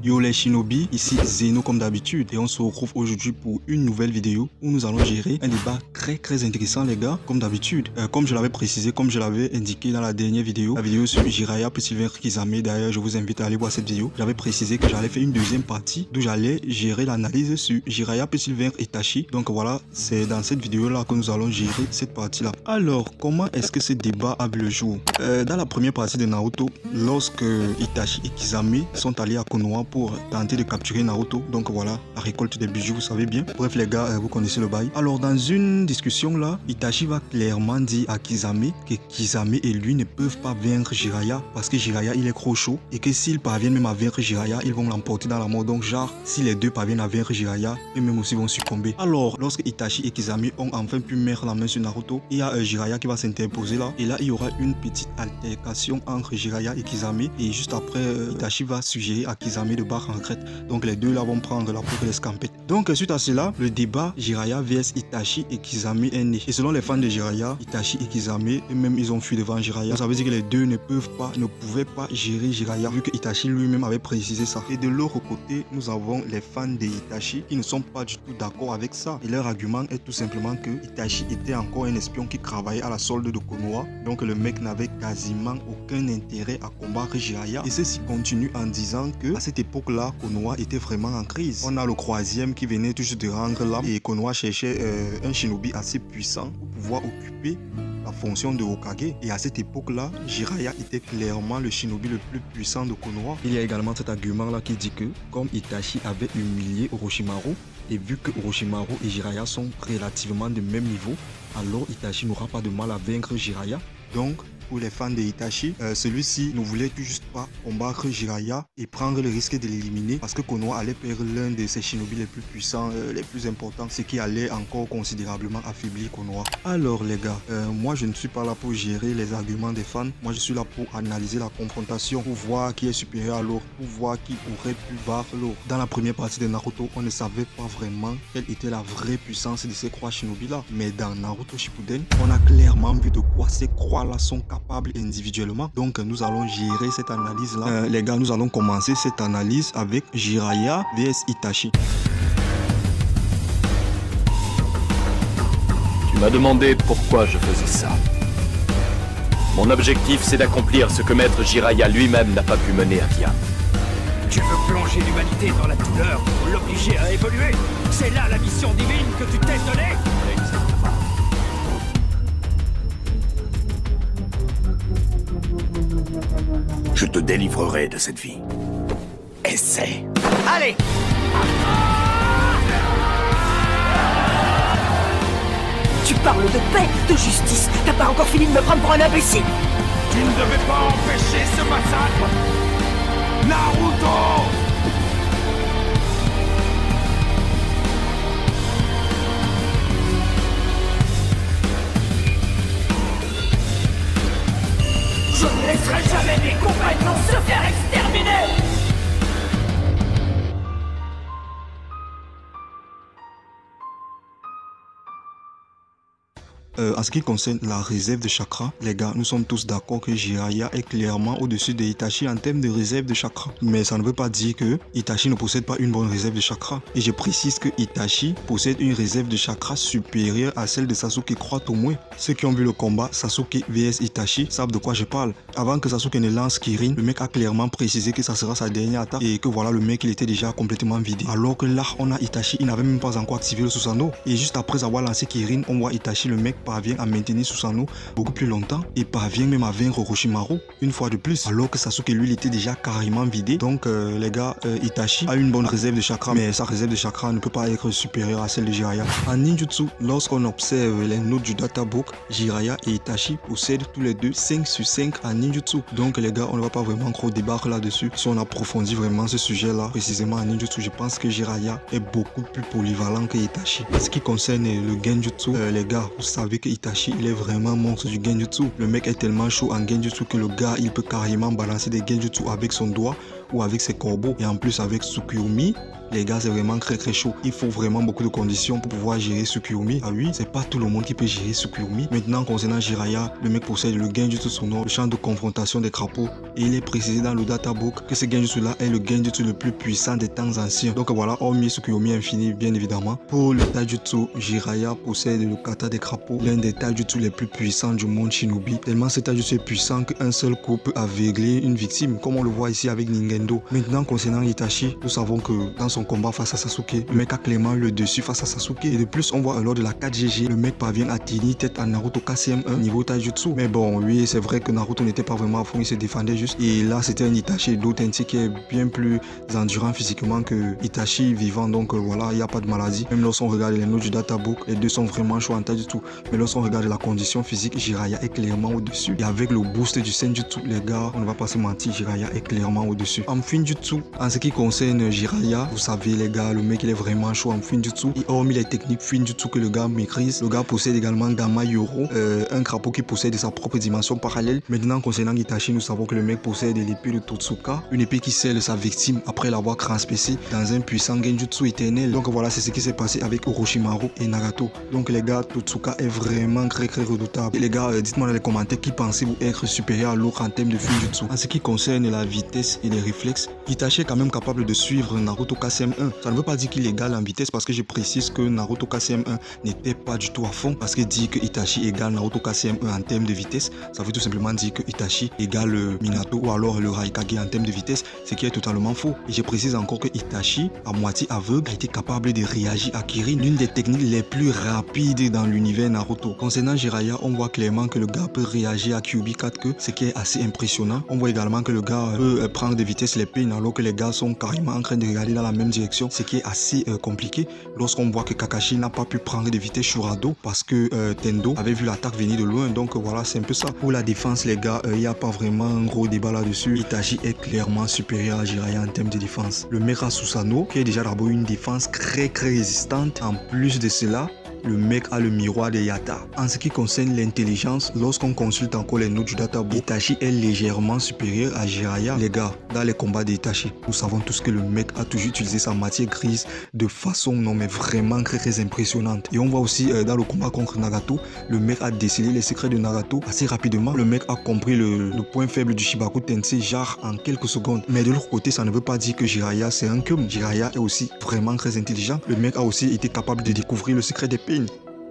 Yo les shinobi, ici Zeno comme d'habitude et on se retrouve aujourd'hui pour une nouvelle vidéo où nous allons gérer un débat très intéressant les gars, comme d'habitude. Comme je l'avais précisé, comme je l'avais indiqué dans la dernière vidéo, la vidéo sur Jiraiya plus Sylvain Kisame, d'ailleurs je vous invite à aller voir cette vidéo. J'avais précisé que j'allais faire une deuxième partie d'où j'allais gérer l'analyse sur Jiraiya plus Sylvain Itachi. Donc voilà, c'est dans cette vidéo là que nous allons gérer cette partie là. Alors comment est-ce que ce débat a vu le jour? Dans la première partie de Naruto, lorsque Itachi et Kisame sont allés à Konoha pour tenter de capturer Naruto, donc voilà, la récolte des bijoux, vous savez bien. Bref les gars, vous connaissez le bail. Alors dans une discussion là, Itachi va clairement dire à Kisame que Kisame et lui ne peuvent pas vaincre Jiraiya parce que Jiraiya il est trop chaud et que s'ils parviennent même à vaincre Jiraiya, ils vont l'emporter dans la mort. Donc genre, si les deux parviennent à vaincre Jiraiya, eux-mêmes aussi vont succomber. Alors lorsque Itachi et Kisame ont enfin pu mettre la main sur Naruto, il y a Jiraiya qui va s'interposer là et là il y aura une petite altercation entre Jiraiya et Kisame et juste après Itachi va suggérer à Kisame de battre en retraite. Donc les deux là vont prendre la peau de l'escampette. Donc suite à cela, le débat Jiraiya vs Itachi et Kisame est né. Et selon les fans de Jiraiya, Itachi et Kisame eux-mêmes ils ont fui devant Jiraiya. Ça veut dire que les deux ne pouvaient pas gérer Jiraiya vu que Itachi lui-même avait précisé ça. Et de l'autre côté, nous avons les fans de Itachi qui ne sont pas du tout d'accord avec ça. Et leur argument est tout simplement que Itachi était encore un espion qui travaillait à la solde de Konoha. Donc le mec n'avait quasiment aucun intérêt à combattre Jiraiya. Et ceci continue en disant que à cette époque-là, Konoha était vraiment en crise. On a le croisième qui venait tout juste de rendre l'âme et Konoha cherchait un shinobi assez puissant pour pouvoir occuper la fonction de Hokage. Et à cette époque-là, Jiraiya était clairement le shinobi le plus puissant de Konoha. Il y a également cet argument-là qui dit que comme Itachi avait humilié Orochimaru, et vu que Orochimaru et Jiraiya sont relativement de même niveau, alors Itachi n'aura pas de mal à vaincre Jiraiya. Donc, pour les fans de Itachi, celui-ci ne voulait tout juste pas combattre Jiraiya et prendre le risque de l'éliminer parce que Konoha allait perdre l'un de ses shinobi les plus puissants, les plus importants, ce qui allait encore considérablement affaiblir Konoha. Alors les gars, moi je ne suis pas là pour gérer les arguments des fans, moi je suis là pour analyser la confrontation, pour voir qui est supérieur à l'autre, pour voir qui aurait pu battre l'autre. Dans la première partie de Naruto, on ne savait pas vraiment quelle était la vraie puissance de ces croix shinobi là, mais dans Naruto Shippuden, on a clairement vu de quoi ces croix là sont capables individuellement. Donc nous allons gérer cette analyse là. Les gars, nous allons commencer cette analyse avec Jiraiya vs Itachi. Tu m'as demandé pourquoi je faisais ça. Mon objectif, c'est d'accomplir ce que Maître Jiraiya lui-même n'a pas pu mener à bien. Tu veux plonger l'humanité dans la douleur pour l'obliger à évoluer? C'est là la mission divine que tu t'es donnée? Exactement. Je te délivrerai de cette vie. Essaie. Allez! Tu parles de paix, de justice. T'as pas encore fini de me prendre pour un imbécile. Tu ne devais pas empêcher ce massacre! Naruto! Je ne laisserai jamais mes compagnons se faire exterminer. En ce qui concerne la réserve de chakra, les gars, nous sommes tous d'accord que Jiraiya est clairement au-dessus de Itachi en termes de réserve de chakra. Mais ça ne veut pas dire que Itachi ne possède pas une bonne réserve de chakra. Et je précise que Itachi possède une réserve de chakra supérieure à celle de Sasuke croit au moins. Ceux qui ont vu le combat Sasuke vs Itachi savent de quoi je parle. Avant que Sasuke ne lance Kirin, le mec a clairement précisé que ça sera sa dernière attaque et que voilà, le mec il était déjà complètement vidé. Alors que là, on a Itachi, il n'avait même pas encore activé le Susanoo. Et juste après avoir lancé Kirin, on voit Itachi, le mec parvient à maintenir Susanoo beaucoup plus longtemps et parvient même à vaincre Orochimaru une fois de plus, alors que Sasuke lui il était déjà carrément vidé. Donc les gars, Itachi a une bonne réserve de chakra, mais sa réserve de chakra ne peut pas être supérieure à celle de Jiraiya. En ninjutsu, lorsqu'on observe les notes du databook, Jiraiya et Itachi possèdent tous les deux 5 sur 5 en ninjutsu. Donc les gars, on ne va pas vraiment trop débattre là-dessus. Si on approfondit vraiment ce sujet là, précisément en ninjutsu, je pense que Jiraiya est beaucoup plus polyvalent que Itachi. En ce qui concerne le genjutsu, les gars, vous savez que Itachi il est vraiment monstre du genjutsu. Le mec est tellement chaud en genjutsu que le gars il peut carrément balancer des genjutsu avec son doigt ou avec ses corbeaux. Et en plus avec Tsukuyomi, les gars, c'est vraiment très chaud. Il faut vraiment beaucoup de conditions pour pouvoir gérer Tsukuyomi. Ah oui, c'est pas tout le monde qui peut gérer Tsukuyomi. Maintenant, concernant Jiraiya, le mec possède le Genjutsu sonore, le champ de confrontation des crapauds. Et il est précisé dans le databook que ce Genjutsu-là est le Genjutsu le plus puissant des temps anciens. Donc voilà, hormis Tsukuyomi infini, bien évidemment. Pour le Taijutsu, Jiraiya possède le kata des crapauds, l'un des Taijutsu les plus puissants du monde shinobi. Tellement ce Taijutsu est puissant qu'un seul coup peut aveugler une victime, comme on le voit ici avec Ningendo. Maintenant, concernant Itachi, nous savons que dans son combat face à Sasuke, le mec a clairement le dessus face à Sasuke. Et de plus, on voit lors de la 4GG, le mec parvient à tenir tête à Naruto KCM1 niveau Taijutsu. Mais bon, oui, c'est vrai que Naruto n'était pas vraiment à fond, il se défendait juste. Et là, c'était un Itachi d'Otensi qui est bien plus endurant physiquement que Itachi vivant. Donc voilà, il n'y a pas de maladie. Même lorsqu'on regarde les notes du databook, les deux sont vraiment chauds en Taijutsu. Mais lorsqu'on regarde la condition physique, Jiraiya est clairement au-dessus. Et avec le boost du Senjutsu, les gars, on ne va pas se mentir, Jiraiya est clairement au-dessus. En Finjutsu, en ce qui concerne Jiraiya, vous savez les gars, le mec il est vraiment chaud en Finjutsu. Et hormis les techniques Finjutsu que le gars maîtrise, le gars possède également Gamma Yoro, un crapaud qui possède sa propre dimension parallèle. Maintenant concernant Itachi, nous savons que le mec possède l'épée de Totsuka, une épée qui scelle sa victime après l'avoir transpercée dans un puissant Genjutsu éternel. Donc voilà, c'est ce qui s'est passé avec Orochimaru et Nagato. Donc les gars, Totsuka est vraiment très redoutable. Et les gars, dites-moi dans les commentaires qui pensez-vous être supérieur à l'autre en termes de Finjutsu. En ce qui concerne la vitesse et les réflexes, Itachi est quand même capable de suivre Naruto KCM1. Ça ne veut pas dire qu'il est égal en vitesse, parce que je précise que Naruto KCM1 n'était pas du tout à fond, parce que dit que Itachi égale Naruto KCM1 en termes de vitesse, ça veut tout simplement dire que Itachi égale Minato ou alors le Raikage en termes de vitesse, ce qui est totalement faux. Et je précise encore que Itachi, à moitié aveugle, a été capable de réagir à Kirin, l'une des techniques les plus rapides dans l'univers Naruto. Concernant Jiraiya, on voit clairement que le gars peut réagir à Kyuubi 4, ce qui est assez impressionnant. On voit également que le gars peut prendre de vitesse les peines alors que les gars sont carrément en train de regarder dans la même direction, ce qui est assez compliqué lorsqu'on voit que Kakashi n'a pas pu prendre de vitesse Shurado parce que Tendo avait vu l'attaque venir de loin. Donc voilà, c'est un peu ça. Pour la défense les gars, il n'y a pas vraiment un gros débat là-dessus. Itachi est clairement supérieur à Jiraiya en termes de défense. Le Mecha Susanoo qui est déjà d'abord une défense très résistante. En plus de cela, le mec a le miroir de Yatta. En ce qui concerne l'intelligence, lorsqu'on consulte encore les notes du databook, Itachi est légèrement supérieur à Jiraiya. Les gars, dans les combats d'Itachi, nous savons tous que le mec a toujours utilisé sa matière grise de façon non mais vraiment très impressionnante. Et on voit aussi dans le combat contre Nagato, le mec a décelé les secrets de Nagato assez rapidement. Le mec a compris le point faible du Shibaku Tensei genre en quelques secondes. Mais de l'autre côté, ça ne veut pas dire que Jiraiya c'est un cum. Jiraiya est aussi vraiment très intelligent. Le mec a aussi été capable de découvrir le secret des peines,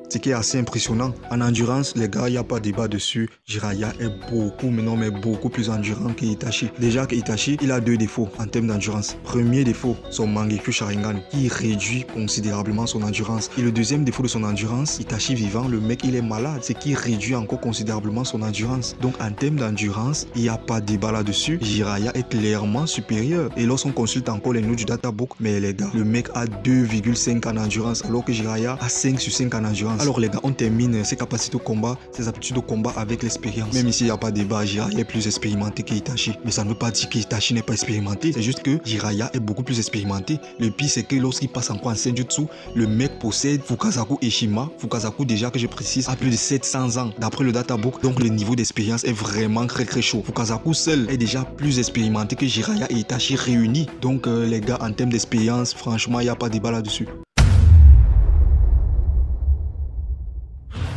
ce qui est assez impressionnant. En endurance, les gars, il n'y a pas de débat dessus. Jiraiya est beaucoup, mais non, mais beaucoup plus endurant que Itachi. Déjà que Itachi, il a deux défauts en termes d'endurance. Premier défaut, son Mangekyou Sharingan, qui réduit considérablement son endurance. Et le deuxième défaut de son endurance, Itachi vivant, le mec, il est malade, ce qui réduit encore considérablement son endurance. Donc, en termes d'endurance, il n'y a pas de débat là-dessus. Jiraiya est clairement supérieur. Et lorsqu'on consulte encore les notes du databook, mais les gars, le mec a 2,5 en endurance, alors que Jiraiya a 5 sur 5 en endurance. Alors les gars, on termine ses capacités au combat, ses aptitudes au combat avec l'expérience. Même ici, il n'y a pas de débat, Jiraiya est plus expérimenté qu'Itachi. Mais ça ne veut pas dire qu'Itachi n'est pas expérimenté. C'est juste que Jiraiya est beaucoup plus expérimenté. Le pire, c'est que lorsqu'il passe encore en Senjutsu, le mec possède Fukasaku Eshima. Fukasaku, déjà que je précise, a plus de 700 ans d'après le databook. Donc le niveau d'expérience est vraiment très chaud. Fukasaku seul est déjà plus expérimenté que Jiraiya et Itachi réunis. Donc les gars, en termes d'expérience, franchement, il n'y a pas de débat là-dessus.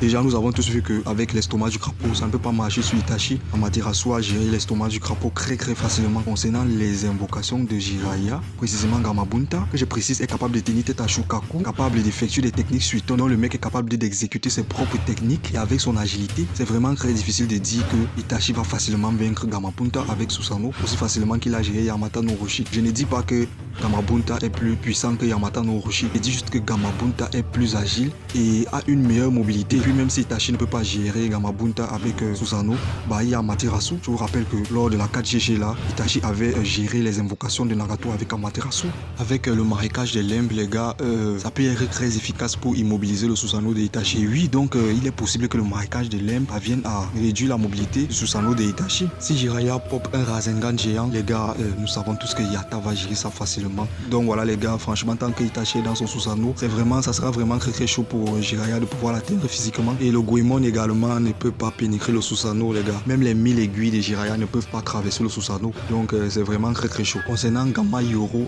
Déjà, nous avons tous vu qu'avec l'estomac du crapaud, ça ne peut pas marcher sur Itachi. Amaterasu a géré l'estomac du crapaud très facilement. Concernant les invocations de Jiraiya, précisément Gamabunta, que je précise est capable de tenir tête à Shukaku, capable d'effectuer des techniques suiton, dont le mec est capable d'exécuter ses propres techniques. Et avec son agilité, c'est vraiment très difficile de dire que Itachi va facilement vaincre Gamabunta avec Susanoo, aussi facilement qu'il a géré Yamata no Orochi. Je ne dis pas que Gamabunta est plus puissant que Yamata no Orochi. Je dis juste que Gamabunta est plus agile et a une meilleure mobilité. Et puis même si Itachi ne peut pas gérer Gamabunta avec Susanoo, bah il y a Amaterasu. Je vous rappelle que lors de la 4GG là, Itachi avait géré les invocations de Nagato avec Amaterasu. Avec le marécage des limbes, les gars, ça peut être très efficace pour immobiliser le Susanoo de Itachi. Oui, donc il est possible que le marécage des limbes parvienne à réduire la mobilité du Susanoo de Itachi. Si Jiraiya pop un Rasengan géant, les gars, nous savons tous que Yatta va gérer ça facilement. facilement. Donc voilà les gars, franchement tant que Itachi est dans son Susanoo, ça sera vraiment très chaud pour Jiraiya de pouvoir l'atteindre physiquement. Et le Goemon également ne peut pas pénétrer le Susanoo les gars. Même les 1000 aiguilles de Jiraiya ne peuvent pas traverser le Susanoo. Donc c'est vraiment très chaud. Concernant Gamma Yoro,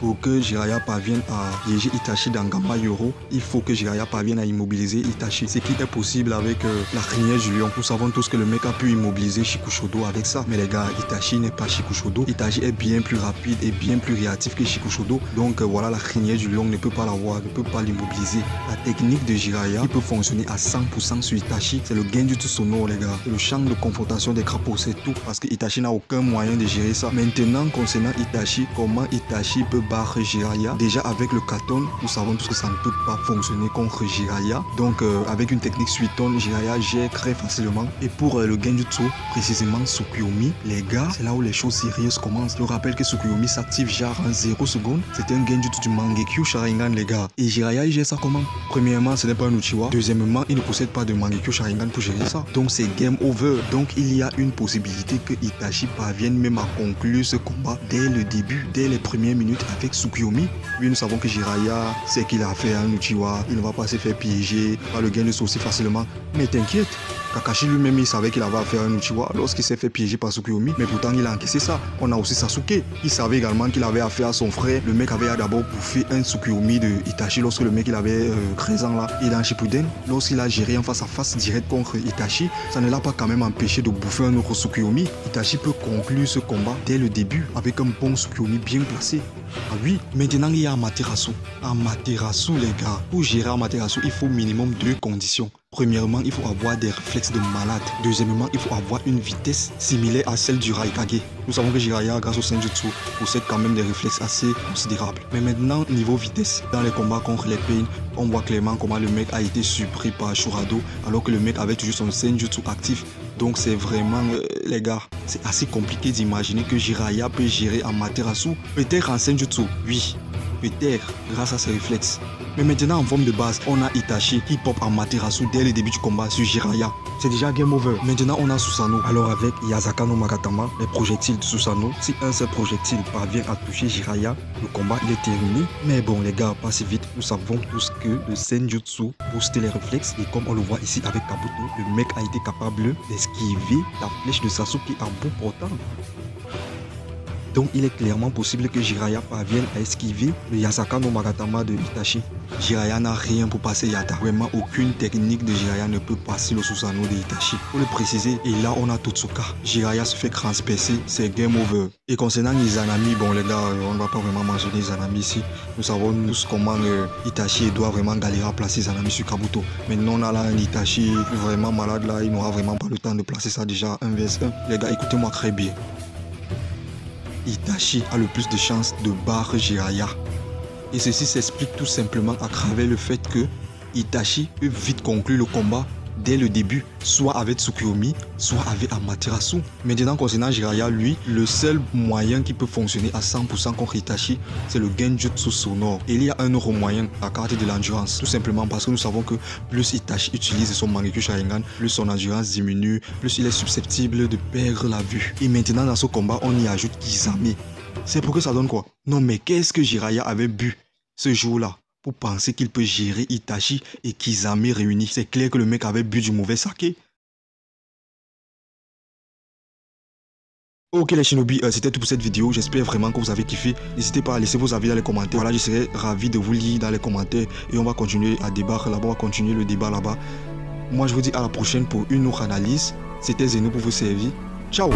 pour que Jiraiya parvienne à diriger Itachi dans Gamma Yoro, il faut que Jiraiya parvienne à immobiliser Itachi. Ce qui est possible avec la crinière du lion. Nous savons tous que le mec a pu immobiliser Shikushodo avec ça. Mais les gars, Itachi n'est pas Shikushodo. Itachi est bien plus rapide et bien plus réactif que Shikushodo. Donc voilà, la crinière du lion ne peut pas l'avoir, ne peut pas l'immobiliser. La technique de Jiraiya qui peut fonctionner à 100% sur Itachi, c'est le Genjutsu sonore les gars. Le champ de confrontation des crapauds, c'est tout. Parce que Itachi n'a aucun moyen de gérer ça. Maintenant, concernant Itachi, comment Itachi peut battre Jiraiya? Déjà avec le Katon, nous savons tous que ça ne peut pas fonctionner contre Jiraiya. Donc avec une technique Suiton, Jiraiya gère très facilement. Et pour le Genjutsu, précisément Tsukuyomi, les gars, c'est là où les choses sérieuses commencent. Je rappelle que Tsukuyomi s'active genre en 0 secondes. C'est un Genjutsu du Mangekyo Sharingan les gars. Et Jiraiya il gère ça comment? Premièrement, ce n'est pas un Uchiwa. Deuxièmement, il ne possède pas de Mangekyo Sharingan pour gérer ça. Donc c'est game over. Donc il y a une possibilité que Itachi parvienne même à conclure ce combat dès le début, dès les premières minutes avec Tsukuyomi. Oui, nous savons que Jiraiya sait qu'il a fait un Uchiwa. Il ne va pas se faire piéger par le Genjutsu aussi facilement. Mais t'inquiète, Kakashi lui-même il savait qu'il avait affaire à un Uchiwa lorsqu'il s'est fait piéger par Tsukuyomi. Mais pourtant il a encaissé ça. On a aussi Sasuke. Il savait également qu'il avait affaire à son frère. Le mec avait d'abord bouffé un Tsukuyomi de Itachi lorsque le mec il avait 13 ans là. Et dans Shippuden, lorsqu'il a géré en face à face direct contre Itachi, ça ne l'a pas quand même empêché de bouffer un autre Tsukuyomi. Itachi peut conclure ce combat dès le début avec un bon Tsukuyomi bien placé. Ah oui, maintenant il y a Amaterasu. Amaterasu les gars, pour gérer Amaterasu, il faut minimum 2 conditions. Premièrement, il faut avoir des réflexes de malade. Deuxièmement, il faut avoir une vitesse similaire à celle du Raikage. Nous savons que Jiraiya, grâce au Senjutsu, possède quand même des réflexes assez considérables. Mais maintenant, niveau vitesse, dans les combats contre les Pain, on voit clairement comment le mec a été surpris par Shurado, alors que le mec avait toujours son Senjutsu actif. Donc c'est vraiment, les gars, c'est assez compliqué d'imaginer que Jiraiya peut gérer Amaterasu. Peut-être en Senjutsu, oui. Peut-être grâce à ses réflexes. Mais maintenant en forme de base, on a Itachi qui pop Amaterasu dès le début du combat sur Jiraiya. C'est déjà game over. Maintenant on a Susanoo. Alors avec Yasaka no Magatama, les projectiles de Susanoo, si un seul projectile parvient à toucher Jiraiya, le combat il est terminé. Mais bon les gars, pas si vite. Nous savons tous que le Senjutsu booste les réflexes. Et comme on le voit ici avec Kabuto, le mec a été capable d'esquiver la flèche de Sasuke à bout portant. Donc il est clairement possible que Jiraiya parvienne à esquiver le Yasaka no Magatama de Itachi. Jiraiya n'a rien pour passer Yata. Vraiment aucune technique de Jiraiya ne peut passer le Susanoo de Itachi. Pour le préciser, et là on a Totsuka. Jiraiya se fait transpercer, c'est game over. Et concernant Izanami, bon les gars, on ne va pas vraiment mentionner Izanami ici. Nous savons tous comment Itachi doit vraiment galérer à placer Izanami sur Kabuto. Maintenant on a là un Itachi vraiment malade là, il n'aura vraiment pas le temps de placer ça déjà 1 vs 1. Les gars, écoutez-moi très bien. Itachi a le plus de chances de battre Jiraiya. Et ceci s'explique tout simplement à travers le fait que Itachi peut vite conclure le combat dès le début, soit avec Tsukuyomi, soit avec Amaterasu. Maintenant concernant Jiraiya, lui, le seul moyen qui peut fonctionner à 100% contre Itachi, c'est le Genjutsu sonore. Et il y a un autre moyen, la carte de l'endurance. Tout simplement parce que nous savons que plus Itachi utilise son Mangekyo Sharingan, plus son endurance diminue, plus il est susceptible de perdre la vue. Et maintenant dans ce combat, on y ajoute Kisame. C'est pour que ça donne quoi? Non mais qu'est-ce que Jiraiya avait bu ce jour-là pour penser qu'il peut gérer Itachi et Kisame réunis? C'est clair que le mec avait bu du mauvais saké. Ok les shinobi, c'était tout pour cette vidéo. J'espère vraiment que vous avez kiffé. N'hésitez pas à laisser vos avis dans les commentaires. Voilà, je serai ravi de vous lire dans les commentaires. Et on va continuer à débattre là-bas, on va continuer le débat là-bas. Moi je vous dis à la prochaine pour une autre analyse. C'était Zeno pour vous servir. Ciao.